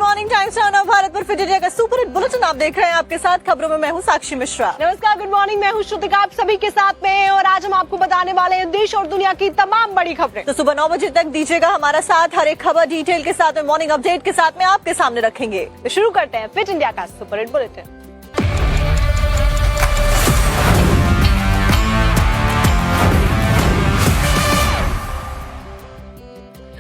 Morning times on Bharat पर fit India का super hit bulletin आप देख रहे हैं। आपके साथ खबरों में मैं हूं साक्षी मिश्रा। नमस्कार, गुड मॉर्निंग, मैं हूं श्रुतिका आप सभी के साथ में। और आज हम आपको बताने वाले हैं देश और दुनिया की तमाम बड़ी खबरें। तो सुबह 9 बजे तक दीजिएगा हमारा साथ। हर एक खबर डिटेल के साथ में, मॉर्निंग अपडेट के साथ में आपके सामने रखेंगे। तो शुरू करते हैं फिट इंडिया का सुपर हिट बुलेटिन।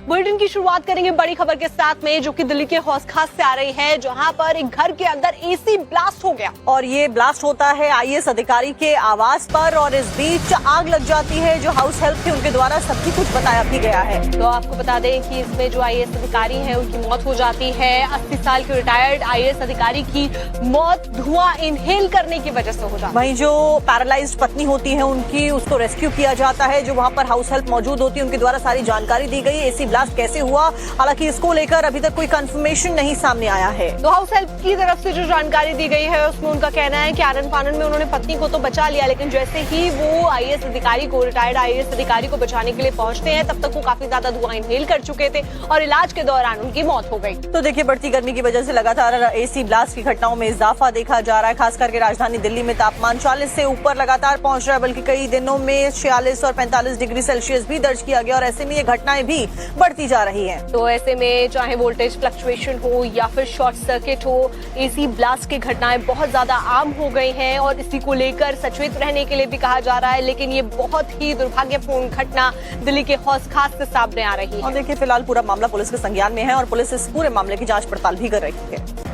बुलेटिन की शुरुआत करेंगे बड़ी खबर के साथ में, जो कि दिल्ली के हौस खास से आ रही है, जहां पर एक घर के अंदर एसी ब्लास्ट हो गया। और ये ब्लास्ट होता है आईएएस अधिकारी के आवास पर, और इस बीच आग लग जाती है। जो हाउस हेल्प थी उनके द्वारा सब कुछ बताया भी गया है। तो आपको बता दें कि इसमें जो आईएएस अधिकारी है उनकी मौत हो जाती है। 80 साल के रिटायर्ड आईएएस अधिकारी की मौत धुआं इनहेल करने की वजह से हो जाती है। वहीं जो पैरालाइज्ड पत्नी होती है उनकी, उसको रेस्क्यू किया जाता है। जो वहाँ पर हाउस हेल्प मौजूद होती है उनके द्वारा सारी जानकारी दी गई। एसी ब्लास्ट कैसे हुआ, हालांकि इसको लेकर अभी तक कोई कंफर्मेशन नहीं सामने आया है। तो हाउस हेल्प की तरफ से जो जानकारी दी गई है उसमें उनका कहना है कि आनन फानन में उन्होंने पत्नी को तो बचा लिया, लेकिन जैसे ही वो आईएएस अधिकारी को, रिटायर्ड आईएएस अधिकारी को बचाने के लिए पहुंचते हैं, तब तक वो काफी ज्यादा धुआं इनहेल कर चुके थे और इलाज के दौरान उनकी मौत हो गई। तो देखिए, बढ़ती गर्मी की वजह से लगातार एसी ब्लास्ट की घटनाओं में इजाफा देखा जा रहा है। खास करके राजधानी दिल्ली में तापमान 40 से ऊपर लगातार पहुंच रहा है, बल्कि कई दिनों में 46 और 45 डिग्री सेल्सियस भी दर्ज किया गया। और ऐसे में ये घटनाएं भी बढ़ती जा रही है। तो ऐसे में चाहे वोल्टेज फ्लक्चुएशन हो या फिर शॉर्ट सर्किट हो, एसी ब्लास्ट की घटनाएं बहुत ज्यादा आम हो गई हैं और इसी को लेकर सचेत रहने के लिए भी कहा जा रहा है। लेकिन ये बहुत ही दुर्भाग्यपूर्ण घटना दिल्ली के हौस खास से सामने आ रही है। और देखिए, फिलहाल पूरा मामला पुलिस के संज्ञान में है और पुलिस इस पूरे मामले की जांच पड़ताल भी कर रही है।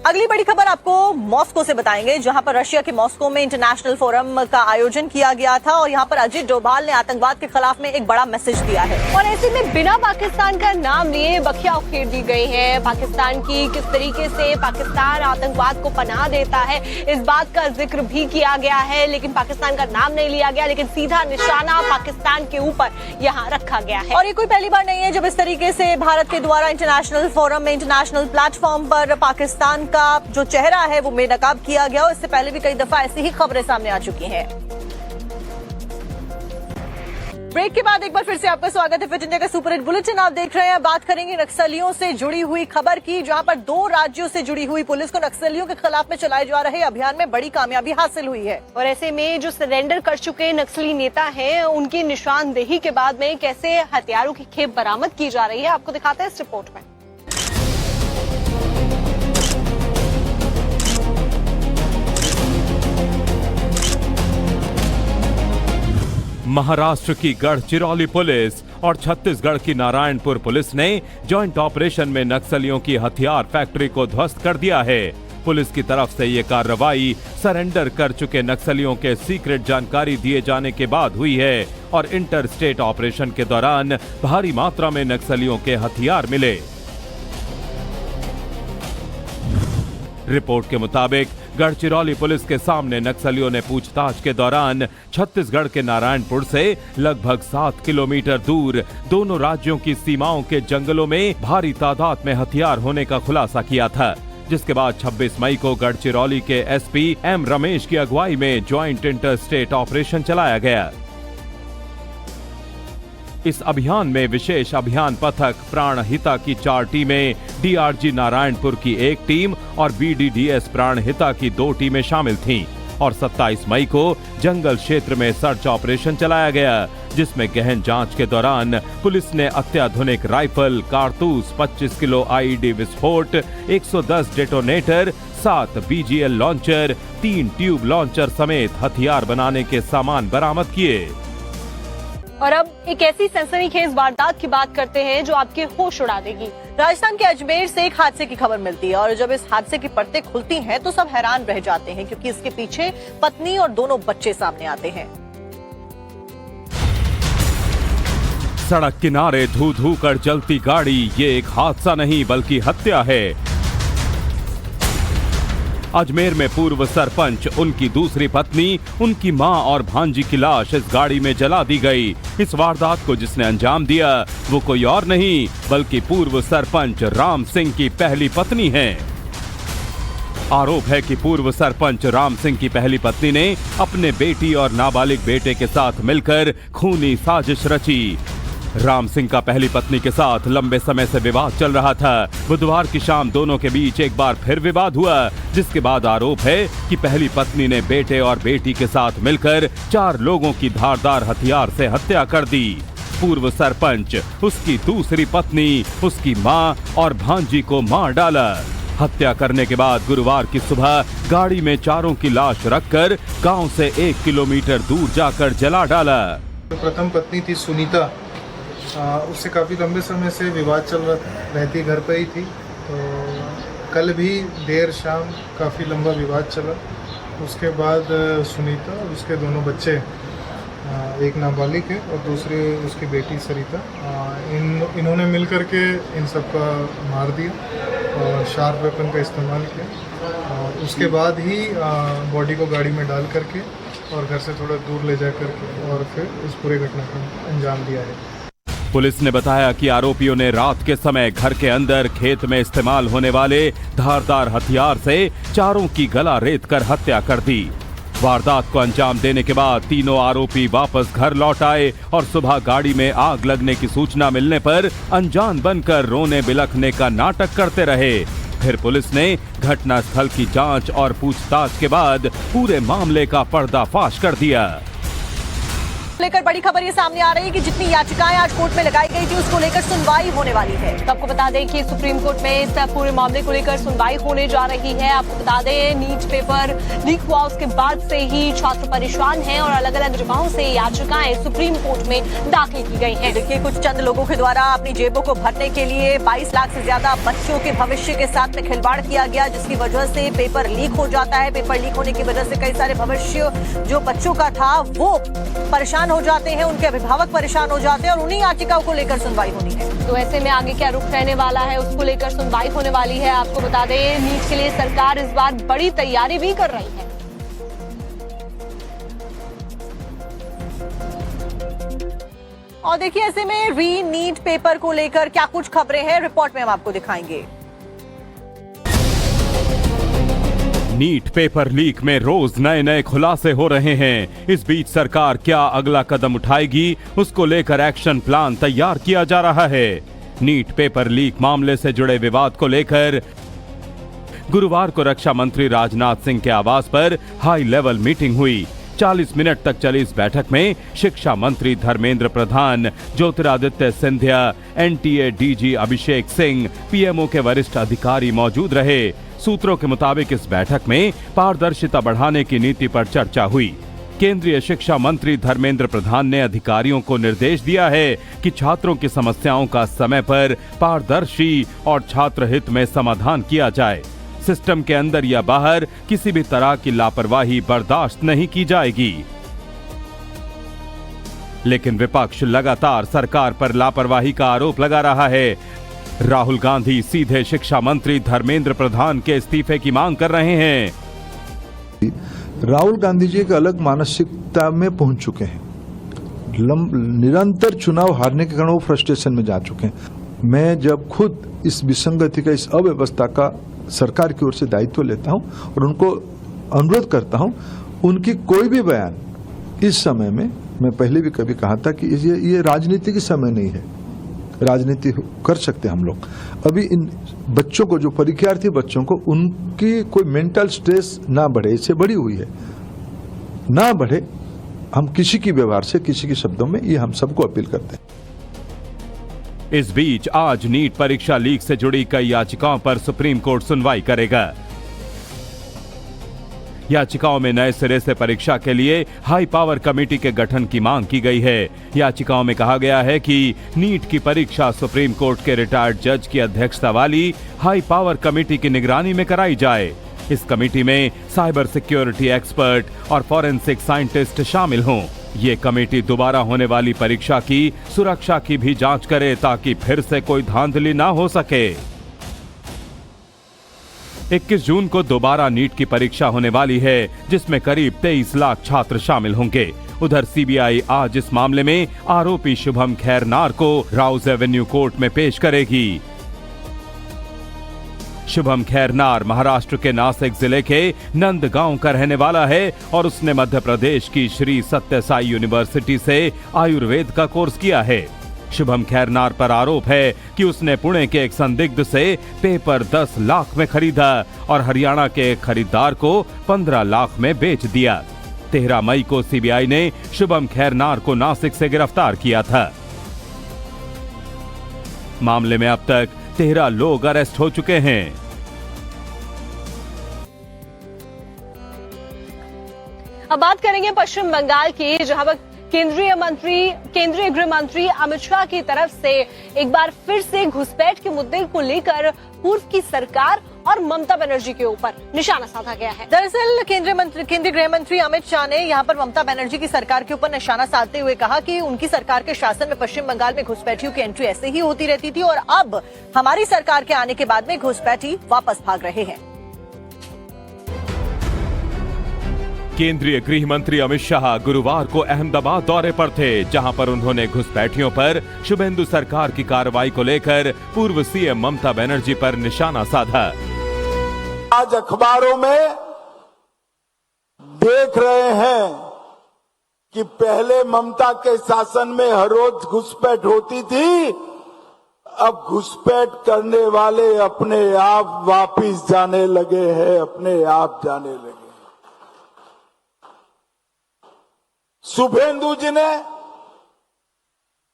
अगली बड़ी खबर आपको मॉस्को से बताएंगे, जहां पर रशिया के मॉस्को में इंटरनेशनल फोरम का आयोजन किया गया था और यहां पर अजीत डोभाल ने आतंकवाद के खिलाफ में एक बड़ा मैसेज दिया है। और ऐसे में बिना पाकिस्तान का नाम लिए बखिया उखेड़ दी गई है। पाकिस्तान की किस तरीके से पाकिस्तान आतंकवाद को पनाह देता है, इस बात का जिक्र भी किया गया है, लेकिन पाकिस्तान का नाम नहीं लिया गया, लेकिन सीधा निशाना पाकिस्तान के ऊपर यहाँ रखा गया है। और ये कोई पहली बार नहीं है जब इस तरीके से भारत के द्वारा इंटरनेशनल फोरम में, इंटरनेशनल प्लेटफॉर्म पर पाकिस्तान का जो चेहरा है वो बेनकाब किया गया। और इससे पहले भी कई दफा ऐसी ही खबरें सामने आ चुकी हैं। ब्रेक के बाद एक बार फिर से आपका स्वागत है फिट इंडिया का सुपर हिट बुलेटिन आप देख रहे हैं। बात करेंगे नक्सलियों से जुड़ी हुई खबर की, जहां पर 2 राज्यों से जुड़ी हुई पुलिस को नक्सलियों के खिलाफ में चलाए जा रहे अभियान में बड़ी कामयाबी हासिल हुई है। और ऐसे में जो सरेंडर कर चुके नक्सली नेता हैं, उनकी निशानदेही के बाद में कैसे हथियारों की खेप बरामद की जा रही है, आपको दिखाते हैं इस रिपोर्ट में। महाराष्ट्र की गढ़चिरौली पुलिस और छत्तीसगढ़ की नारायणपुर पुलिस ने जॉइंट ऑपरेशन में नक्सलियों की हथियार फैक्ट्री को ध्वस्त कर दिया है। पुलिस की तरफ से ये कार्रवाई सरेंडर कर चुके नक्सलियों के सीक्रेट जानकारी दिए जाने के बाद हुई है और इंटर स्टेट ऑपरेशन के दौरान भारी मात्रा में नक्सलियों के हथियार मिले। रिपोर्ट के मुताबिक गढ़चिरौली पुलिस के सामने नक्सलियों ने पूछताछ के दौरान छत्तीसगढ़ के नारायणपुर से लगभग 7 किलोमीटर दूर दोनों राज्यों की सीमाओं के जंगलों में भारी तादाद में हथियार होने का खुलासा किया था, जिसके बाद 26 मई को गढ़चिरौली के एसपी एम रमेश की अगुवाई में ज्वाइंट इंटर स्टेट ऑपरेशन चलाया गया। इस अभियान में विशेष अभियान पथक प्राणहिता की 4 टीमें, डीआरजी नारायणपुर की 1 टीम और बीडीडीएस प्राणहिता की 2 टीमें शामिल थीं और 27 मई को जंगल क्षेत्र में सर्च ऑपरेशन चलाया गया, जिसमें गहन जांच के दौरान पुलिस ने अत्याधुनिक राइफल, कारतूस, 25 किलो आईईडी विस्फोट, 110 detonator, 7 BGL launcher, 3 tube launcher समेत हथियार बनाने के सामान बरामद किए। और अब एक ऐसी सनसनीखेज वारदात की बात करते हैं जो आपके होश उड़ा देगी। राजस्थान के अजमेर से एक हादसे की खबर मिलती है और जब इस हादसे की परतें खुलती हैं तो सब हैरान रह जाते हैं, क्योंकि इसके पीछे पत्नी और दोनों बच्चे सामने आते हैं। सड़क किनारे धू धू कर जलती गाड़ी, ये एक हादसा नहीं बल्कि हत्या है। अजमेर में पूर्व सरपंच, उनकी दूसरी पत्नी, उनकी मां और भांजी की लाश इस गाड़ी में जला दी गई। इस वारदात को जिसने अंजाम दिया वो कोई और नहीं बल्कि पूर्व सरपंच राम सिंह की पहली पत्नी है। आरोप है कि पूर्व सरपंच राम सिंह की पहली पत्नी ने अपने बेटी और नाबालिग बेटे के साथ मिलकर खूनी साजिश रची। राम सिंह का पहली पत्नी के साथ लंबे समय से विवाद चल रहा था। बुधवार की शाम दोनों के बीच एक बार फिर विवाद हुआ, जिसके बाद आरोप है कि पहली पत्नी ने बेटे और बेटी के साथ मिलकर 4 लोगों की धारदार हथियार से हत्या कर दी। पूर्व सरपंच, उसकी दूसरी पत्नी, उसकी मां और भांजी को मार डाला। हत्या करने के बाद गुरुवार की सुबह गाड़ी में चारों की लाश रखकर गांव से 1 किलोमीटर दूर जाकर जला डाला। प्रथम पत्नी थी सुनीता, उससे काफ़ी लंबे समय से विवाद चल रहा था, रहती घर पे ही थी। तो कल भी देर शाम काफ़ी लंबा विवाद चला। उसके बाद सुनीता और उसके दोनों बच्चे, एक नाबालिग है और दूसरी उसकी बेटी सरिता, इन्होंने मिलकर के इन सब का मार दिया और शार्प वेपन का इस्तेमाल किया। और उसके बाद ही बॉडी को गाड़ी में डाल करके और घर से थोड़ा दूर ले जा करके और फिर इस पूरे घटना को अंजाम दिया है। पुलिस ने बताया कि आरोपियों ने रात के समय घर के अंदर खेत में इस्तेमाल होने वाले धारदार हथियार से चारों की गला रेत कर हत्या कर दी। वारदात को अंजाम देने के बाद तीनों आरोपी वापस घर लौट आए और सुबह गाड़ी में आग लगने की सूचना मिलने पर अनजान बनकर रोने बिलखने का नाटक करते रहे। फिर पुलिस ने घटनास्थल की जांच और पूछताछ के बाद पूरे मामले का पर्दाफाश कर दिया। लेकर बड़ी खबर ये सामने आ रही है कि जितनी याचिकाएं आज कोर्ट में लगाई गई थी उसको लेकर सुनवाई होने वाली है। तो आपको बता दें कि सुप्रीम कोर्ट में इस पूरे मामले को लेकर सुनवाई होने जा रही है। आपको बता दें नीट पेपर लीक हुआ उसके बाद से ही छात्र परेशान हैं और अलग अलग जगहों से याचिकाएं सुप्रीम कोर्ट में दाखिल की गई हैं। देखिए, कुछ चंद लोगों के द्वारा अपनी जेबों को भरने के लिए 22 लाख से ज्यादा बच्चों के भविष्य के साथ में खिलवाड़ किया गया, जिसकी वजह से पेपर लीक हो जाता है। पेपर लीक होने की वजह से कई सारे भविष्य जो बच्चों का था वो परेशान हो जाते हैं, उनके अभिभावक परेशान हो जाते हैं और उन्हीं याचिकाओं को लेकर सुनवाई होनी है। तो ऐसे में आगे क्या रुख रहने वाला है उसको लेकर सुनवाई होने वाली है। आपको बता दें नीट के लिए सरकार इस बार बड़ी तैयारी भी कर रही है। और देखिए, ऐसे में री नीट पेपर को लेकर क्या कुछ खबरें हैं, रिपोर्ट में हम आपको दिखाएंगे। नीट पेपर लीक में रोज नए नए खुलासे हो रहे हैं। इस बीच सरकार क्या अगला कदम उठाएगी, उसको लेकर एक्शन प्लान तैयार किया जा रहा है। नीट पेपर लीक मामले से जुड़े विवाद को लेकर गुरुवार को रक्षा मंत्री राजनाथ सिंह के आवास पर हाई लेवल मीटिंग हुई। 40 मिनट तक चली इस बैठक में शिक्षा मंत्री Dharmendra Pradhan, Jyotiraditya Scindia, NTA DG Abhishek Singh, PMO के वरिष्ठ अधिकारी मौजूद रहे। सूत्रों के मुताबिक इस बैठक में पारदर्शिता बढ़ाने की नीति पर चर्चा हुई। केंद्रीय शिक्षा मंत्री धर्मेंद्र प्रधान ने अधिकारियों को निर्देश दिया है कि छात्रों की समस्याओं का समय पर पारदर्शी और छात्र हित में समाधान किया जाए। सिस्टम के अंदर या बाहर किसी भी तरह की लापरवाही बर्दाश्त नहीं की जाएगी। लेकिन विपक्ष लगातार सरकार पर लापरवाही का आरोप लगा रहा है। राहुल गांधी सीधे शिक्षा मंत्री धर्मेंद्र प्रधान के इस्तीफे की मांग कर रहे हैं। राहुल गांधी जी एक अलग मानसिकता में पहुंच चुके हैं। निरंतर चुनाव हारने के कारण वो फ्रस्ट्रेशन में जा चुके हैं। मैं जब खुद इस विसंगति का, इस अव्यवस्था का सरकार की ओर से दायित्व लेता हूं और उनको अनुरोध करता हूं, उनकी कोई भी बयान इस समय में, मैं पहले भी कभी कहा था कि ये राजनीति की समय नहीं है। राजनीति कर सकते हम लोग। अभी इन बच्चों को, जो परीक्षार्थी बच्चों को, उनकी कोई मेंटल स्ट्रेस ना बढ़े, इससे बढ़ी हुई है, ना बढ़े। हम किसी की व्यवहार से, किसी के शब्दों में, ये हम सबको अपील करते हैं। इस बीच आज नीट परीक्षा लीक से जुड़ी कई याचिकाओं पर सुप्रीम कोर्ट सुनवाई करेगा। याचिकाओं में नए सिरे से परीक्षा के लिए हाई पावर कमेटी के गठन की मांग की गई है। याचिकाओं में कहा गया है कि नीट की परीक्षा सुप्रीम कोर्ट के रिटायर्ड जज की अध्यक्षता वाली हाई पावर कमेटी की निगरानी में कराई जाए। इस कमेटी में साइबर सिक्योरिटी एक्सपर्ट और फॉरेंसिक साइंटिस्ट शामिल हों। ये कमेटी दोबारा होने वाली परीक्षा की सुरक्षा की भी जांच करे ताकि फिर से कोई धांधली ना हो सके। 21 जून को दोबारा नीट की परीक्षा होने वाली है, जिसमें करीब 23 लाख छात्र शामिल होंगे। उधर सीबीआई आज इस मामले में आरोपी शुभम खैरनार को राउज एवेन्यू कोर्ट में पेश करेगी। शुभम खैरनार महाराष्ट्र के नासिक जिले के नंदगांव का रहने वाला है और उसने मध्य प्रदेश की श्री सत्य साई यूनिवर्सिटी से आयुर्वेद का कोर्स किया है। शुभम खैरनार पर आरोप है कि उसने पुणे के एक संदिग्ध से पेपर 10 लाख में खरीदा और हरियाणा के एक खरीदार को 15 लाख में बेच दिया। 13 मई को सीबीआई ने शुभम खैरनार को नासिक से गिरफ्तार किया था। मामले में अब तक 13 लोग अरेस्ट हो चुके हैं। अब बात करेंगे पश्चिम बंगाल की, जहां पर केंद्रीय गृह मंत्री अमित शाह की तरफ से एक बार फिर से घुसपैठ के मुद्दे को लेकर पूर्व की सरकार और ममता बनर्जी के ऊपर निशाना साधा गया है। दरअसल केंद्रीय गृह मंत्री अमित शाह ने यहां पर ममता बनर्जी की सरकार के ऊपर निशाना साधते हुए कहा कि उनकी सरकार के शासन में पश्चिम बंगाल में घुसपैठियों की एंट्री ऐसे ही होती रहती थी और अब हमारी सरकार के आने के बाद में घुसपैठी वापस भाग रहे हैं। केंद्रीय गृह मंत्री अमित शाह गुरुवार को अहमदाबाद दौरे पर थे, जहां पर उन्होंने घुसपैठियों पर शुभेंदु सरकार की कार्रवाई को लेकर पूर्व सीएम ममता बनर्जी पर निशाना साधा। आज अखबारों में देख रहे हैं कि पहले ममता के शासन में हर रोज घुसपैठ होती थी, अब घुसपैठ करने वाले अपने आप वापिस जाने लगे हैं, अपने आप जाने लगे। शुभेंदु जी ने,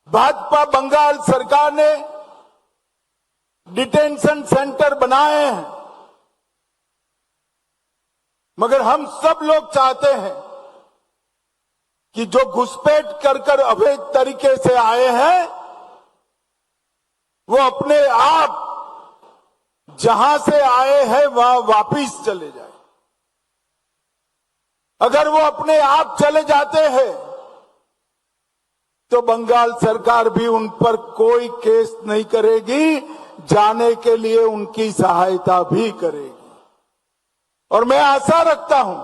भाजपा बंगाल सरकार ने डिटेंशन सेंटर बनाए हैं, मगर हम सब लोग चाहते हैं कि जो घुसपैठ कर अवैध तरीके से आए हैं वो अपने आप जहां से आए हैं वहां वापिस चले जाए। अगर वो अपने आप चले जाते हैं तो बंगाल सरकार भी उन पर कोई केस नहीं करेगी, जाने के लिए उनकी सहायता भी करेगी। और मैं आशा रखता हूं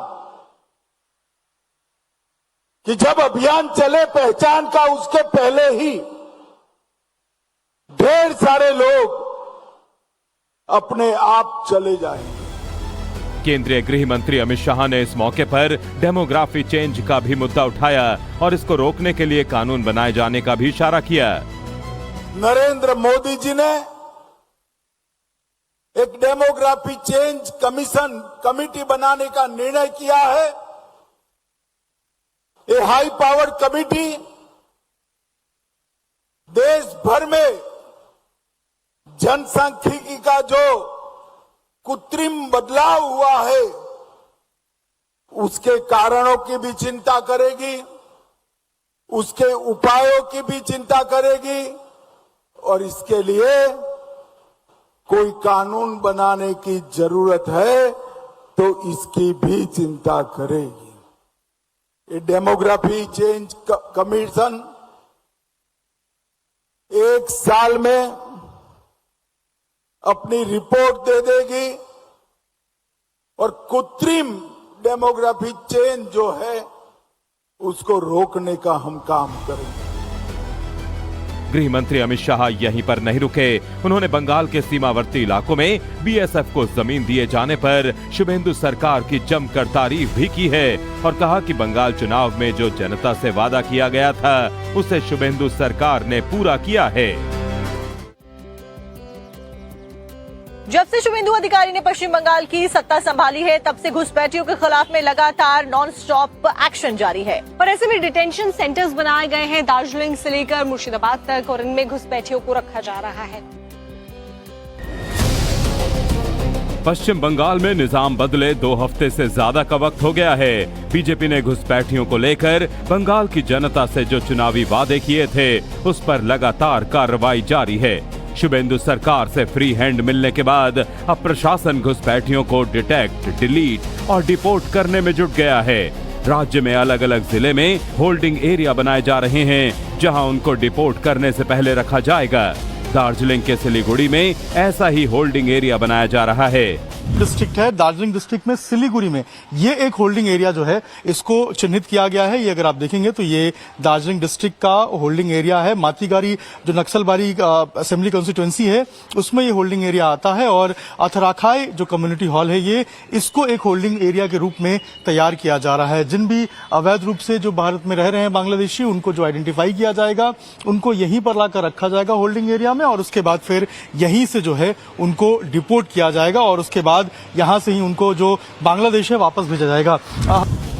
कि जब अभियान चले पहचान का, उसके पहले ही ढेर सारे लोग अपने आप चले जाएंगे। केंद्रीय गृह मंत्री अमित शाह ने इस मौके पर डेमोग्राफी चेंज का भी मुद्दा उठाया और इसको रोकने के लिए कानून बनाए जाने का भी इशारा किया। नरेंद्र मोदी जी ने एक डेमोग्राफी चेंज कमिटी बनाने का निर्णय किया है। ये हाई पावर कमिटी देश भर में जनसांख्यिकी का जो कृत्रिम बदलाव हुआ है उसके कारणों की भी चिंता करेगी, उसके उपायों की भी चिंता करेगी और इसके लिए कोई कानून बनाने की जरूरत है तो इसकी भी चिंता करेगी। ये डेमोग्राफी चेंज कमीशन 1 साल में अपनी रिपोर्ट दे देगी और कृत्रिम डेमोग्राफी चेंज जो है उसको रोकने का हम काम करेंगे। गृह मंत्री अमित शाह यहीं पर नहीं रुके। उन्होंने बंगाल के सीमावर्ती इलाकों में बीएसएफ को जमीन दिए जाने पर शुभेंदु सरकार की जमकर तारीफ भी की है और कहा कि बंगाल चुनाव में जो जनता से वादा किया गया था उसे शुभेंदु सरकार ने पूरा किया है। जब से शुभेंदु अधिकारी ने पश्चिम बंगाल की सत्ता संभाली है तब से घुसपैठियों के खिलाफ में लगातार नॉन स्टॉप एक्शन जारी है। पर ऐसे भी डिटेंशन सेंटर्स बनाए गए हैं दार्जिलिंग से लेकर मुर्शिदाबाद तक और इनमें घुसपैठियों को रखा जा रहा है। पश्चिम बंगाल में निजाम बदले 2 हफ्ते से ज्यादा का वक्त हो गया है। बीजेपी ने घुसपैठियों को लेकर बंगाल की जनता से जो चुनावी वादे किए थे उस पर लगातार कार्रवाई जारी है। शुभेंदु सरकार से फ्री हैंड मिलने के बाद अब प्रशासन घुसपैठियों को डिटेक्ट, डिलीट और डिपोर्ट करने में जुट गया है। राज्य में अलग अलग जिले में होल्डिंग एरिया बनाए जा रहे हैं जहां उनको डिपोर्ट करने से पहले रखा जाएगा। दार्जिलिंग के सिलीगुड़ी में ऐसा ही होल्डिंग एरिया बनाया जा रहा है डिस्ट्रिक्ट है, दार्जिलिंग डिस्ट्रिक्ट में सिलीगुड़ी में ये एक होल्डिंग एरिया जो है इसको चिन्हित किया गया है। ये अगर आप देखेंगे तो ये दार्जिलिंग डिस्ट्रिक्ट का होल्डिंग एरिया है। मातीगारी जो नक्सलबारी असेंबली कॉन्स्टिट्यूएंसी है उसमें ये होल्डिंग एरिया आता है और अथराखाई जो कम्युनिटी हॉल है ये इसको एक होल्डिंग एरिया के रूप में तैयार किया जा रहा है। जिन भी अवैध रूप से जो भारत में रह रहे हैं बांग्लादेशी, उनको जो आइडेंटिफाई किया जाएगा, उनको यहीं पर लाकर रखा जाएगा होल्डिंग एरिया में और उसके बाद फिर यहीं से जो है उनको डिपोर्ट किया जाएगा और उसके बाद यहां से ही उनको जो बांग्लादेश है वापस भेजा जाएगा।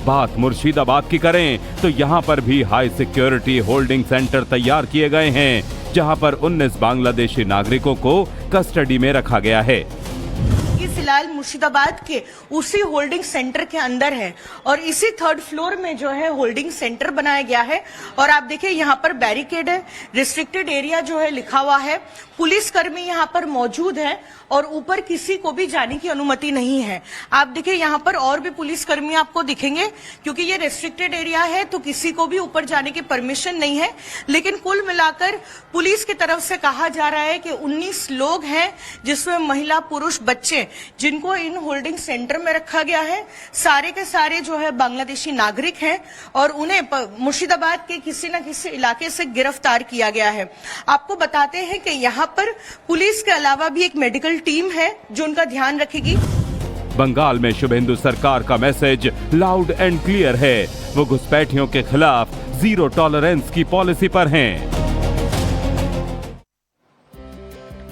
बात मुर्शिदाबाद की करें तो यहाँ पर भी हाई सिक्योरिटी होल्डिंग सेंटर तैयार किए गए हैं, जहाँ पर 19 बांग्लादेशी नागरिकों को कस्टडी में रखा गया है। ये फिलहाल मुर्शिदाबाद के उसी होल्डिंग सेंटर के अंदर है और इसी 3rd फ्लोर में जो है होल्डिंग सेंटर बनाया गया है। और आप देखिए यहाँ पर बैरिकेड है, रिस्ट्रिक्टेड एरिया जो है लिखा हुआ है, पुलिस कर्मी यहाँ पर मौजूद है और ऊपर किसी को भी जाने की अनुमति नहीं है। आप देखिए यहाँ पर और भी पुलिस कर्मी आपको दिखेंगे, क्योंकि ये रेस्ट्रिक्टेड एरिया है तो किसी को भी ऊपर जाने की परमिशन नहीं है। लेकिन कुल मिलाकर पुलिस की तरफ से कहा जा रहा है कि 19 लोग हैं, जिसमें महिला, पुरुष, बच्चे, जिनको इन होल्डिंग सेंटर में रखा गया है। सारे के सारे जो है बांग्लादेशी नागरिक हैं और उन्हें मुर्शिदाबाद के किसी न किसी इलाके से गिरफ्तार किया गया है। आपको बताते हैं कि यहाँ पर पुलिस के अलावा भी एक मेडिकल टीम है जो उनका ध्यान रखेगी। बंगाल में शुभेंदु सरकार का मैसेज लाउड एंड क्लियर है। वो घुसपैठियों के खिलाफ जीरो टॉलरेंस की पॉलिसी पर हैं।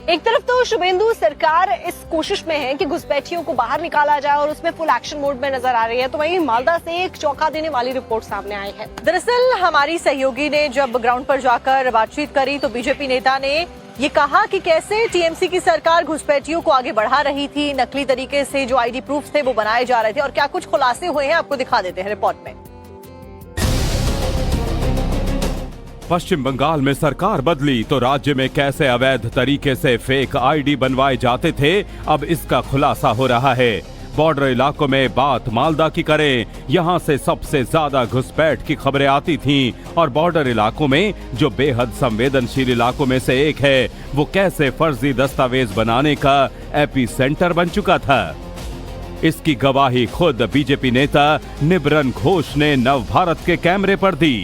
एक तरफ तो शुभेंदु सरकार इस कोशिश में है कि घुसपैठियों को बाहर निकाला जाए और उसमें फुल एक्शन मोड में नजर आ रही है, तो वहीं मालदा से एक चौंका देने वाली रिपोर्ट सामने आई है। दरअसल हमारी सहयोगी ने जब ग्राउंड पर जाकर बातचीत करी तो बीजेपी नेता ने ये कहा कि कैसे टीएमसी की सरकार घुसपैठियों को आगे बढ़ा रही थी, नकली तरीके से जो आईडी प्रूफ थे वो बनाए जा रहे थे और क्या कुछ खुलासे हुए हैं आपको दिखा देते हैं रिपोर्ट में। पश्चिम बंगाल में सरकार बदली तो राज्य में कैसे अवैध तरीके से फेक आईडी बनवाए जाते थे, अब इसका खुलासा हो रहा है। बॉर्डर इलाकों में बात मालदा की करें, यहाँ से सबसे ज्यादा घुसपैठ की खबरें आती थीं और बॉर्डर इलाकों में जो बेहद संवेदनशील इलाकों में से एक है, वो कैसे फर्जी दस्तावेज बनाने का एपी सेंटर बन चुका था। इसकी गवाही खुद बीजेपी नेता निबरन घोष ने नव भारत के कैमरे पर दी।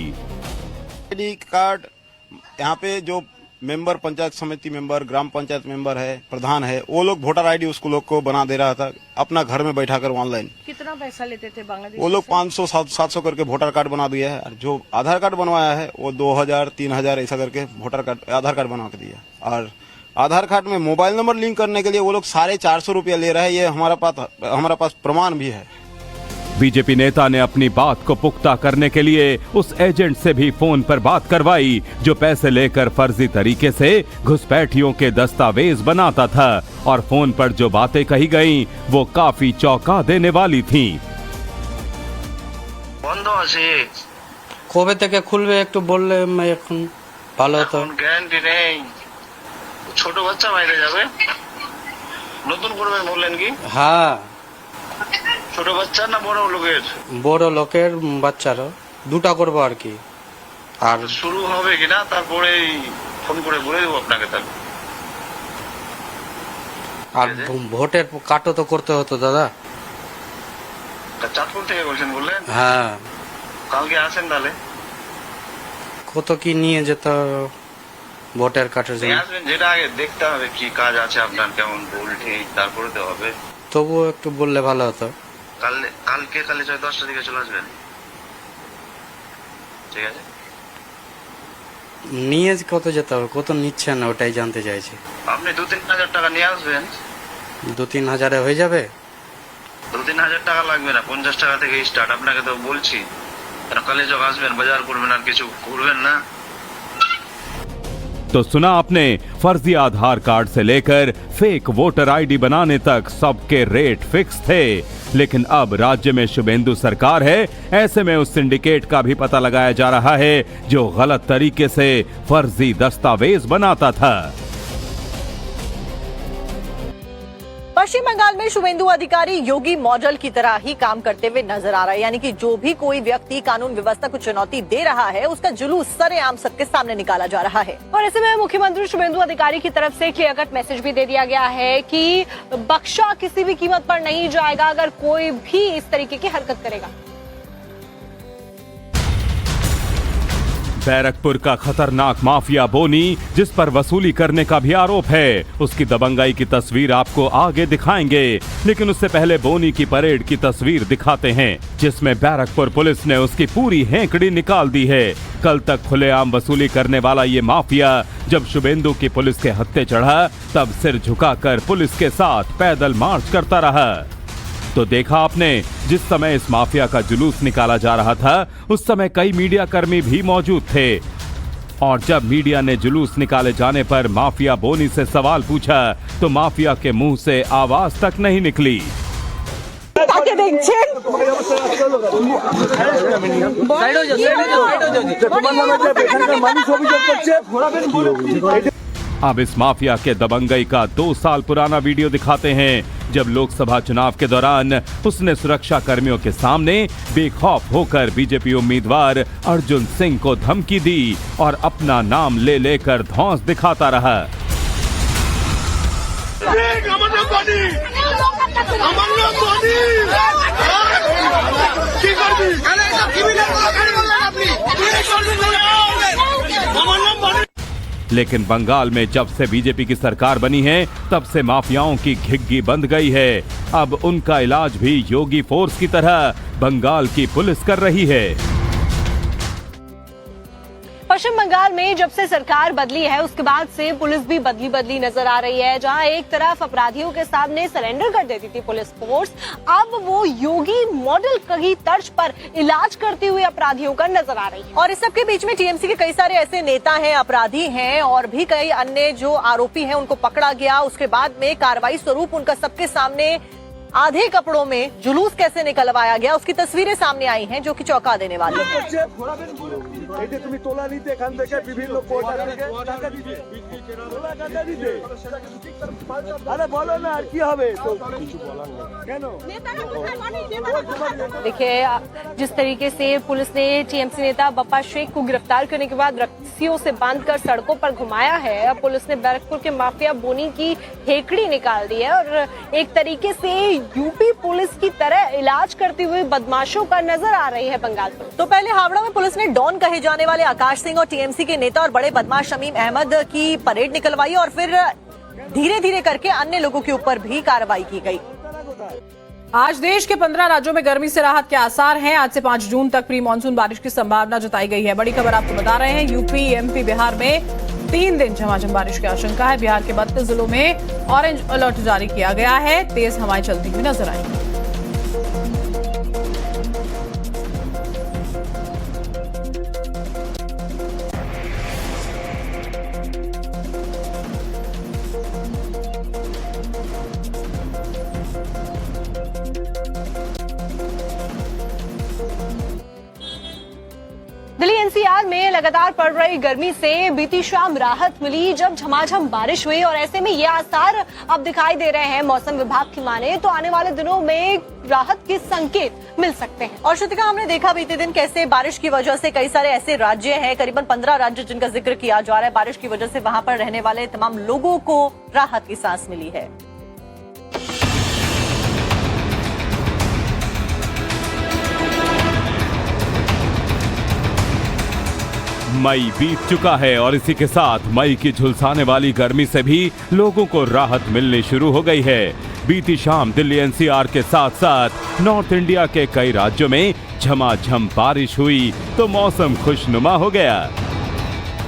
आईडी कार्ड यहाँ पे जो मेंबर, पंचायत समिति मेंबर, ग्राम पंचायत मेंबर है, प्रधान है, वो लोग वोटर आईडी उसको लोग को बना दे रहा था अपना घर में बैठा कर ऑनलाइन। कितना पैसा लेते थे बांग्लादेश? वो लोग 500-700 करके वोटर कार्ड बना दिया है और जो आधार कार्ड बनवाया है वो 2000-3000 ऐसा करके वोटर कार्ड, आधार कार्ड बना के दिया। और आधार कार्ड में मोबाइल नंबर लिंक करने के लिए वो लोग 450 रुपया ले रहे हैं। ये हमारा पास प्रमाण भी है। बीजेपी नेता ने अपनी बात को पुख्ता करने के लिए उस एजेंट से भी फोन पर बात करवाई जो पैसे लेकर फर्जी तरीके से घुसपैठियों के दस्तावेज बनाता था और फोन पर जो बातें कही गईं वो काफी चौंका देने वाली थीं। বন্ধ আছে কবে থেকে খুলবে একটু বললে এখন ভালো হতো। গ্যারান্টি নেই, ছোট বাচ্চা বাইরে যাবে, নতুন করবেন বললেন কি? হ্যাঁ, ছোট বাচ্চা না বড় লোকের? বড় লোকের বাচ্চারও দুটা করবো আর কি। আর শুরু হবে কিনা তারপরে ফোন করে বলে দেবো আপনাকে। তাহলে আর ভোটের কাটো তো করতে হতো দাদা। চাঁদপুর থেকে বলছেন বললেন? হ্যাঁ, কালকে আসেন তাহলে। কত কি নিয়ে যেতে ভোটের কাটার জন্য? আসবেন, যেটা আগে দেখতে হবে কি কাজ আছে আপনার, কেমন ভুল ঠিক, তারপরে তো হবে। তবুও একটু বললে ভালো হতো। কালকে 10টার দিকে চলে আসবেন, ঠিক আছে? নিয়ে কত যেতে হবে, কত নিচ্ছেন ওটাই জানতে চাইছি। আপনি 2-3 হাজার টাকা নিয়ে আসবেন। 2-3 হাজারে হয়ে যাবে? 2-3 হাজার টাকা লাগবে না, 50 টাকা থেকে স্টার্ট। আপনাকে তো বলছি কালে যখন আসবেন বাজার করবেন আর কিছু করবেন না। तो सुना आपने, फर्जी आधार कार्ड से लेकर फेक वोटर आईडी बनाने तक सबके रेट फिक्स थे। लेकिन अब राज्य में शुभेंदु सरकार है, ऐसे में उस सिंडिकेट का भी पता लगाया जा रहा है जो गलत तरीके से फर्जी दस्तावेज बनाता था। पश्चिम बंगाल में शुभेंदु अधिकारी योगी मॉडल की तरह ही काम करते हुए नजर आ रहा है, यानी कि जो भी कोई व्यक्ति कानून व्यवस्था को चुनौती दे रहा है उसका जुलूस सरेआम सबके सामने निकाला जा रहा है। और ऐसे में मुख्यमंत्री शुभेंदु अधिकारी की तरफ से क्लियर कट मैसेज भी दे दिया गया है कि बख्शा किसी भी कीमत पर नहीं जाएगा अगर कोई भी इस तरीके की हरकत करेगा। बैरकपुर का खतरनाक माफिया बोनी, जिस पर वसूली करने का भी आरोप है, उसकी दबंगाई की तस्वीर आपको आगे दिखाएंगे, लेकिन उससे पहले बोनी की परेड की तस्वीर दिखाते हैं, जिसमें बैरकपुर पुलिस ने उसकी पूरी हेंकड़ी निकाल दी है। कल तक खुलेआम वसूली करने वाला ये माफिया जब शुभेंदु की पुलिस के हत्थे चढ़ा तब सिर झुकाकर पुलिस के साथ पैदल मार्च करता रहा। तो देखा आपने, जिस समय इस माफिया का जुलूस निकाला जा रहा था उस समय कई मीडिया कर्मी भी मौजूद थे, और जब मीडिया ने जुलूस निकाले जाने पर माफिया बोनी से सवाल पूछा तो माफिया के मुंह से आवाज तक नहीं निकली। अब इस माफिया के दबंगई का 2 साल पुराना वीडियो दिखाते हैं, जब लोकसभा चुनाव के दौरान उसने सुरक्षा कर्मियों के सामने बेखौफ होकर बीजेपी उम्मीदवार अर्जुन सिंह को धमकी दी और अपना नाम ले लेकर धौंस दिखाता रहा। लेकिन बंगाल में जब से बीजेपी की सरकार बनी है तब से माफियाओं की घिग्गी बंद गई है। अब उनका इलाज भी योगी फोर्स की तरह बंगाल की पुलिस कर रही है। पश्चिम बंगाल में जब से सरकार बदली है उसके बाद से पुलिस भी बदली नजर आ रही है। जहां एक तरफ अपराधियों के सामने सरेंडर कर देती थी पुलिस फोर्स, अब वो योगी मॉडल की तर्ज पर इलाज करती हुई अपराधियों का नजर आ रही है। और इस सब के बीच में टीएमसी के कई सारे ऐसे नेता हैं, अपराधी हैं और भी कई अन्य जो आरोपी हैं उनको पकड़ा गया। उसके बाद में कार्रवाई स्वरूप उनका सबके सामने आधे कपड़ों में जुलूस कैसे निकलवाया गया उसकी तस्वीरें सामने आई हैं, जो कि चौंका देने वाली है। देखिए जिस तरीके से पुलिस ने टीएमसी नेता बप्पा शेख को गिरफ्तार करने के बाद रस्सियों से बांधकर सड़कों पर घुमाया है। अब पुलिस ने बैरकपुर के माफिया बोनी की हेकड़ी निकाल दी है और एक तरीके से यूपी पुलिस की तरह इलाज करती हुई बदमाशों का नजर आ रही है बंगाल पुलिस। तो पहले हावड़ा में पुलिस ने डॉन कहे जाने वाले आकाश सिंह और टीएमसी के नेता और बड़े बदमाश शमीम अहमद की परेड निकलवाई और फिर धीरे धीरे करके अन्य लोगों के ऊपर भी कार्रवाई की गई। आज देश के 15 राज्यों में गर्मी से राहत के आसार हैं। आज से 5 जून तक प्री मानसून बारिश की संभावना जताई गई है। बड़ी खबर आपको बता रहे हैं, यूपी, एमपी, बिहार में 3 दिन झमाझम बारिश की आशंका है। बिहार के 32 जिलों में ऑरेंज अलर्ट जारी किया गया है। तेज हवाएं चलती हुई नजर आएंगी। दिल्ली एनसीआर में लगातार पड़ रही गर्मी से बीती शाम राहत मिली जब झमाझम बारिश हुई और ऐसे में ये आसार अब दिखाई दे रहे हैं। मौसम विभाग की माने तो आने वाले दिनों में राहत के संकेत मिल सकते हैं। और श्रुतिका, हमने देखा बीते दिन कैसे बारिश की वजह से कई सारे ऐसे राज्य हैं, करीबन 15 राज्य जिनका जिक्र किया जा रहा है, बारिश की वजह से वहां पर रहने वाले तमाम लोगों को राहत की सांस मिली है। मई बीत चुका है और इसी के साथ मई की झुलसाने वाली गर्मी से भी लोगों को राहत मिलनी शुरू हो गई है। बीती शाम दिल्ली एनसीआर के साथ साथ नॉर्थ इंडिया के कई राज्यों में झमाझम बारिश हुई तो मौसम खुशनुमा हो गया।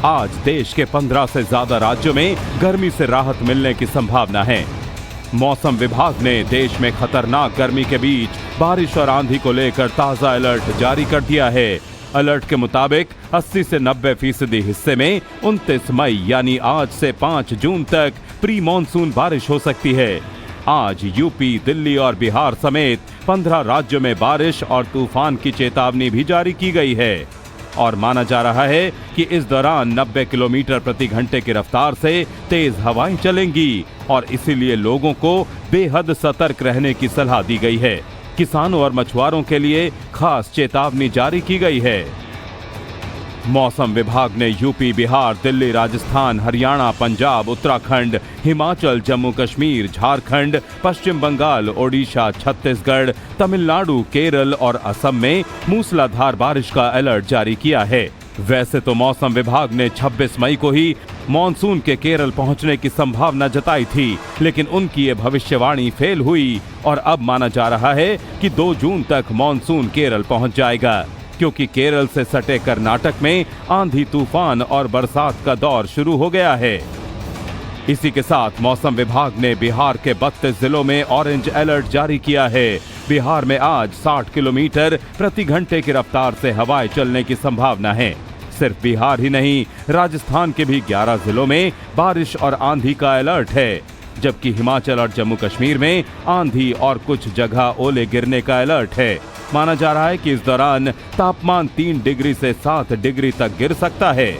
आज देश के 15 से ज्यादा राज्यों में गर्मी से राहत मिलने की संभावना है। मौसम विभाग ने देश में खतरनाक गर्मी के बीच बारिश और आंधी को लेकर ताजा अलर्ट जारी कर दिया है। अलर्ट के मुताबिक 80 से 90% हिस्से में 29 मई यानी आज से 5 जून तक प्री मॉनसून बारिश हो सकती है। आज यूपी, दिल्ली और बिहार समेत 15 राज्यों में बारिश और तूफान की चेतावनी भी जारी की गई है। और माना जा रहा है कि इस दौरान 90 किलोमीटर प्रति घंटे की रफ्तार से तेज हवाएं चलेंगी और इसीलिए लोगों को बेहद सतर्क रहने की सलाह दी गई है। किसानों और मछुआरों के लिए खास चेतावनी जारी की गई है। मौसम विभाग ने यूपी, बिहार, दिल्ली, राजस्थान, हरियाणा, पंजाब, उत्तराखंड, हिमाचल, जम्मू कश्मीर, झारखंड, पश्चिम बंगाल, ओडिशा, छत्तीसगढ़, तमिलनाडु, केरल और असम में मूसलाधार बारिश का अलर्ट जारी किया है। वैसे तो मौसम विभाग ने 26 मई को ही मॉनसून के केरल पहुंचने की संभावना जताई थी, लेकिन उनकी ये भविष्यवाणी फेल हुई और अब माना जा रहा है कि 2 जून तक मॉनसून केरल पहुंच जाएगा, क्योंकि केरल से सटे कर्नाटक में आंधी, तूफान और बरसात का दौर शुरू हो गया है। इसी के साथ मौसम विभाग ने बिहार के 32 जिलों में ऑरेंज अलर्ट जारी किया है। बिहार में आज 60 किलोमीटर प्रति घंटे की रफ्तार से हवाएं चलने की संभावना है। सिर्फ बिहार ही नहीं, राजस्थान के भी 11 जिलों में बारिश और आंधी का अलर्ट है, जबकि हिमाचल और जम्मू कश्मीर में आंधी और कुछ जगह ओले गिरने का अलर्ट है। माना जा रहा है कि इस दौरान तापमान 3 डिग्री से 7 डिग्री तक गिर सकता है।